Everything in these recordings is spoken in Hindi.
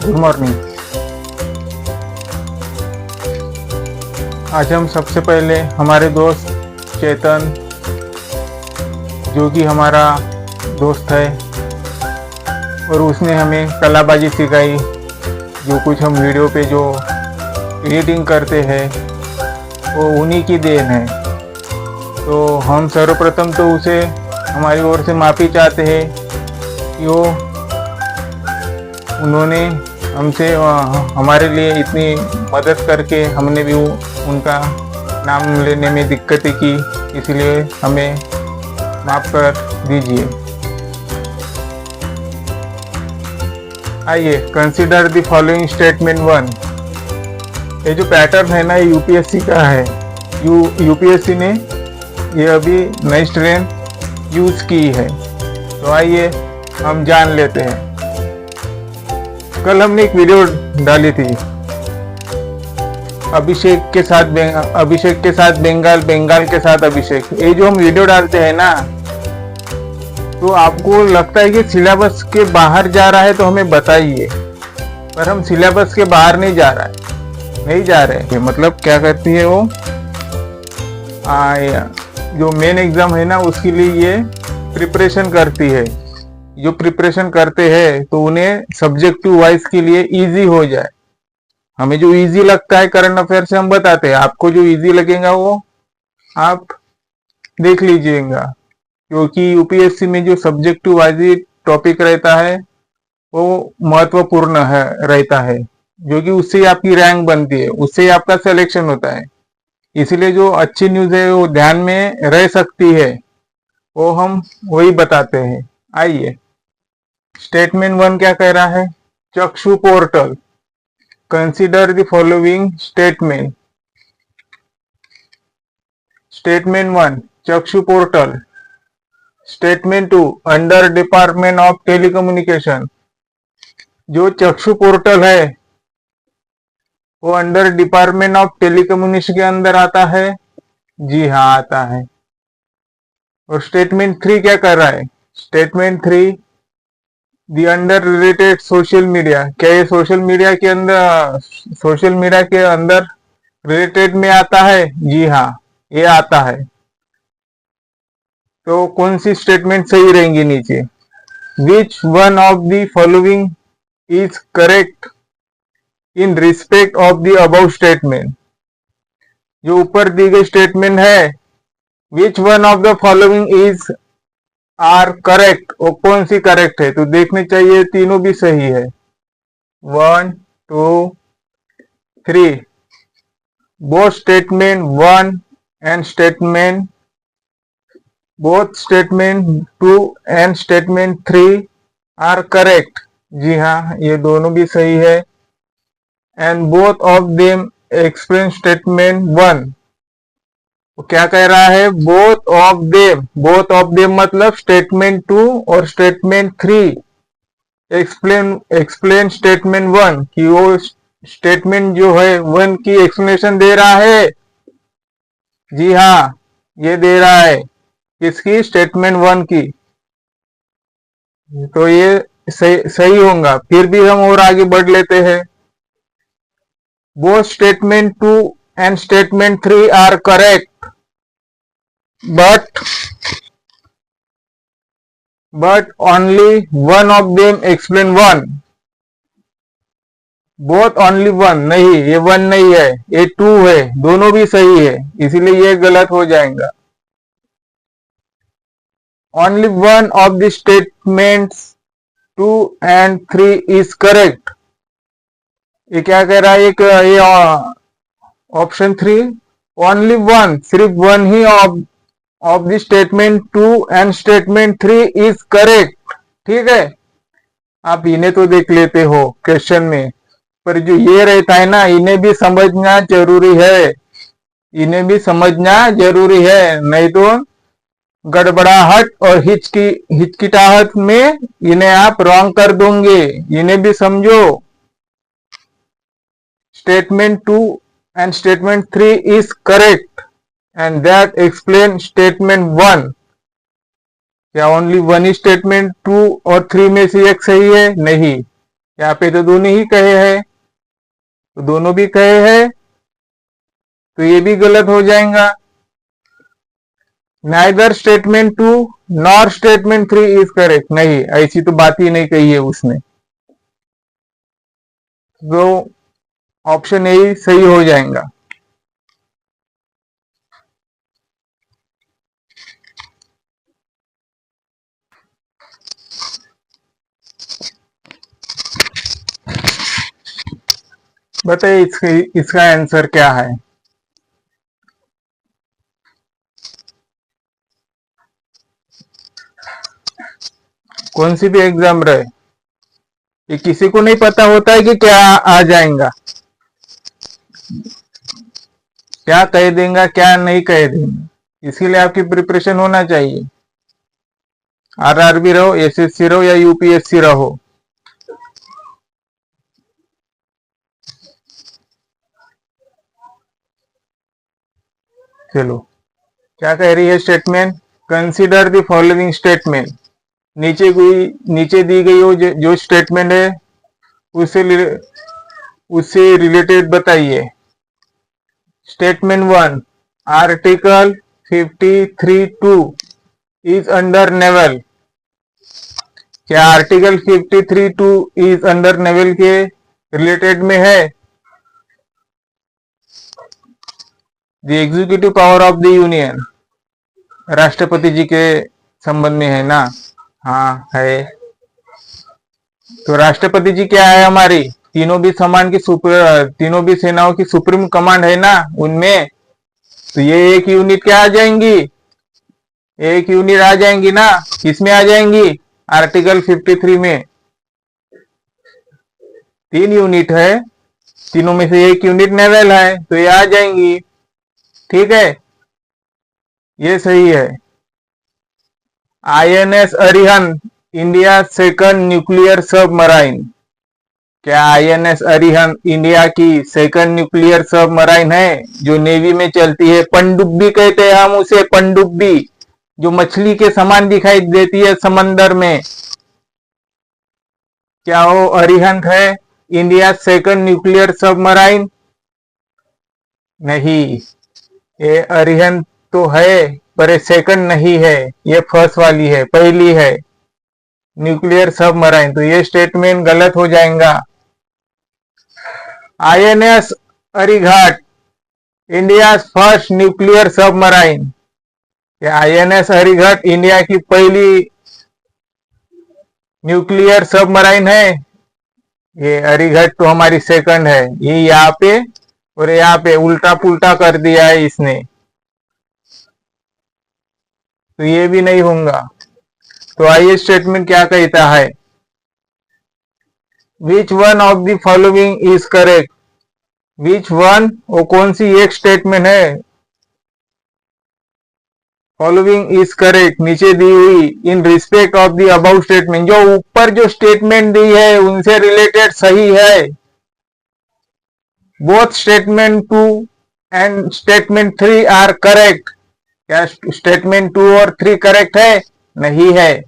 Good morning. आज हम सबसे पहले हमारे दोस्त चेतन, जो कि हमारा दोस्त है और उसने हमें कलाबाजी सिखाई, जो कुछ हम वीडियो पे जो एडिटिंग करते हैं वो उन्हीं की देन है। तो हम सर्वप्रथम तो उसे हमारी ओर से माफ़ी चाहते हैं कि उन्होंने हमसे हमारे लिए इतनी मदद करके हमने भी उनका नाम लेने में दिक्कतें की, इसलिए हमें माफ़ कर दीजिए। आइए कंसीडर द फॉलोइंग स्टेटमेंट 1। ये जो पैटर्न है ना, ये यूपीएससी का है। यूपीएससी ने ये अभी नई स्ट्रेंथ यूज की है। तो आइए हम जान लेते हैं। कल हमने एक वीडियो डाली थी, अभिषेक के साथ बंगाल, बंगाल के साथ अभिषेक। ये जो हम वीडियो डालते हैं ना, तो आपको लगता है कि सिलेबस के बाहर जा रहा है तो हमें बताइए, पर हम सिलेबस के बाहर नहीं जा रहे हैं। मतलब क्या करती है वो, जो मेन एग्जाम है ना उसके लिए ये प्रिपरेशन करती है। जो प्रिपरेशन करते हैं तो उन्हें सब्जेक्टिव वाइज के लिए इजी हो जाए। हमें जो इजी लगता है करंट अफेयर से हम बताते हैं, आपको जो इजी लगेगा वो आप देख लीजिएगा, क्योंकि यूपीएससी में जो सब्जेक्टिव वाइज टॉपिक रहता है वो महत्वपूर्ण रहता है, जो कि उससे आपकी रैंक बनती है, उससे ही आपका सिलेक्शन होता है। इसलिए जो अच्छी न्यूज है वो ध्यान में रह सकती है, वो हम वही बताते हैं। आइए स्टेटमेंट 1 क्या कह रहा है। चक्षु portal, consider the following statement. Statement 1 चक्षु portal. Statement 2 under department of telecommunication. जो चक्षु पोर्टल है वो अंडर डिपार्टमेंट ऑफ टेलीकम्युनिकेशन के अंदर आता है। जी हाँ, आता है। और स्टेटमेंट 3 क्या कर रहा है। Statement 3 the under related social media. क्या ये सोशल मीडिया के अंदर रिलेटेड में आता है। जी हाँ, ये आता है। तो कौन सी स्टेटमेंट सही रहेंगी नीचे। Which one of the following is correct in respect of the above statement. जो ऊपर दी गई स्टेटमेंट है, which one of the following is are correct, वो कौन सी करेक्ट है। तो देखने चाहिए तीनों भी सही है। 1 2 3 both statement 1 and statement both statement 2 and statement 3 are correct. जी हाँ, ये दोनों भी सही है। And both of them explain statement 1। वो क्या कह रहा है, बोथ ऑफ देम मतलब स्टेटमेंट 2 और स्टेटमेंट 3 एक्सप्लेन स्टेटमेंट 1, कि वो स्टेटमेंट जो है 1 की एक्सप्लेनेशन दे रहा है। जी हाँ, ये दे रहा है किसकी, स्टेटमेंट 1 की। तो ये सही होगा। फिर भी हम और आगे बढ़ लेते हैं। Both statement 2 and statement 3 are correct, but only one of them explain one. both only one नहीं, ये 1 नहीं है, ये 2 है। दोनों भी सही है, इसीलिए ये गलत हो जाएगा। only one of the statements 2 and 3 is correct। ये क्या कह रहा है, ये ऑप्शन 3 ओनली वन, सिर्फ 1 ही of the statement 2 and statement 3 is correct. ठीक है, आप इन्हें तो देख लेते हो क्वेश्चन में, पर जो ये रहता है ना, इन्हें भी समझना जरूरी है। नहीं तो गड़बड़ाहट और हिचकिटाहट में इन्हें आप रॉन्ग कर दोगे। इन्हें भी समझो। Statement 2 and statement 3 is correct and that explain statement 1। क्या ओनली 1 ही स्टेटमेंट 2 और 3 में से एक सही है? नहीं, यहाँ पे तो दोनों ही कहे हैं, तो दोनों भी कहे हैं, तो ये भी गलत हो जाएगा। Neither statement 2 nor statement 3 is correct, नहीं, ऐसी तो बात ही नहीं कही है उसने, तो ऑप्शन ए सही हो जाएगा। बताइए इसका आंसर क्या है। कौन सी भी एग्जाम रहे, ये किसी को नहीं पता होता है कि क्या आ जाएगा, क्या कह देगा क्या नहीं कह देगा, इसीलिए आपकी प्रिपरेशन होना चाहिए। आरआरबी रहो, एसएससी रहो या यूपीएससी रहो। चलो, क्या कह रही है statement, consider the following statement. नीचे दी गई हो जो स्टेटमेंट है उससे रिलेटेड बताइए। Statement 1, article 53(2) is under naval. क्या आर्टिकल 53(2) इज अंडर नेवल के रिलेटेड में है? The executive power of the union, राष्ट्रपति जी के संबंध में है ना? हाँ है। तो राष्ट्रपति जी क्या है हमारी, तीनों भी सेनाओं की सुप्रीम कमांड है ना उनमें, तो ये एक यूनिट क्या आ जाएंगी, एक यूनिट आ जाएंगी ना। किसमें आ जाएंगी? आर्टिकल 53 में 3 यूनिट है, तीनों में से एक यूनिट नेवल है, तो ये आ जाएंगी। ठीक है, ये सही है। INS Arihant, India second nuclear submarine. क्या आईएनएस अरिहंत इंडिया की सेकंड न्यूक्लियर सबमराइन है जो नेवी में चलती है? पनडुब्बी कहते हैं हम उसे, पनडुब्बी, जो मछली के समान दिखाई देती है समंदर में। क्या वो अरिहंत है इंडिया सेकंड न्यूक्लियर सबमराइन? नहीं, ये अरिहंत तो है पर ये सेकंड नहीं है, ये फर्स्ट वाली है, पहली है न्यूक्लियर सबमराइन, तो ये स्टेटमेंट गलत हो जाएगा। INS Arighat, India first nuclear submarine. INS Arighat India की पहली न्यूक्लियर सबमराइन है? ये अरिघाट तो हमारी सेकंड है, ये यहाँ पे और यहाँ पे उल्टा पुल्टा कर दिया है इसने, तो ये भी नहीं होगा। तो आइए स्टेटमेंट क्या कहता है, which one of the following is correct. Which one, वो कौन सी एक स्टेटमेंट है, फॉलोइंग इज करेक्ट नीचे दी हुई इन respect of the about statement, जो ऊपर जो स्टेटमेंट दी है उनसे रिलेटेड सही है। Both statement 2 and statement 3 are correct. क्या स्टेटमेंट 2 और 3 करेक्ट है? नहीं है,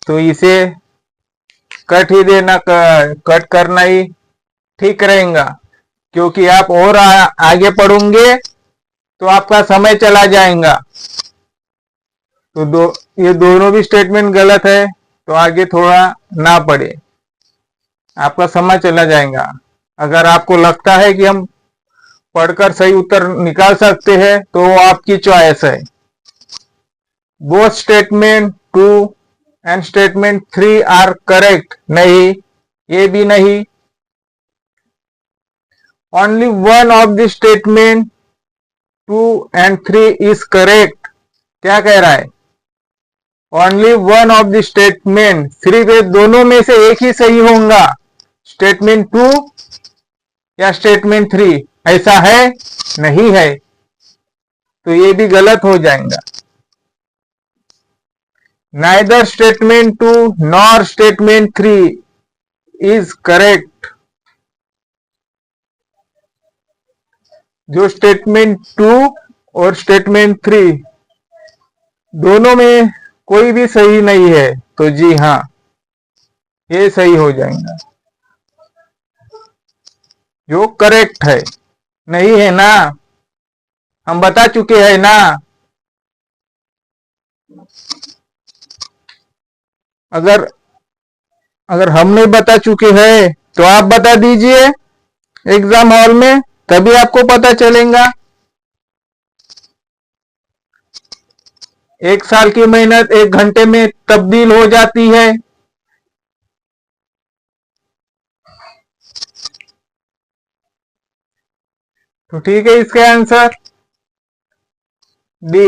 तो इसे कट ही देना, कट करना ही ठीक रहेगा, क्योंकि आप और आगे पढ़ोगे तो आपका समय चला जाएगा। तो ये दोनों भी स्टेटमेंट गलत है, तो आगे थोड़ा ना पढ़े, आपका समय चला जाएगा। अगर आपको लगता है कि हम पढ़कर सही उत्तर निकाल सकते हैं तो वो आपकी चॉइस है। Both statement 2 and statement 3 are correct, नहीं, ये भी नहीं। Only one of the statement 2 and 3 is correct. क्या कह रहा है, only one of the statement, सिर्फ ये दोनों में से एक ही सही होगा, स्टेटमेंट 2 या स्टेटमेंट 3, ऐसा है? नहीं है, तो ये भी गलत हो जाएगा। Neither statement 2 nor statement 3 is correct. जो स्टेटमेंट 2 और स्टेटमेंट 3 दोनों में कोई भी सही नहीं है, तो जी हाँ, ये सही हो जाएगा, जो करेक्ट है। नहीं है ना, हम बता चुके हैं ना। अगर अगर हम नहीं बता चुके हैं तो आप बता दीजिए एग्जाम हॉल में, तभी आपको पता चलेगा। 1 साल की मेहनत 1 घंटे में तब्दील हो जाती है। तो ठीक है, इसका आंसर डी।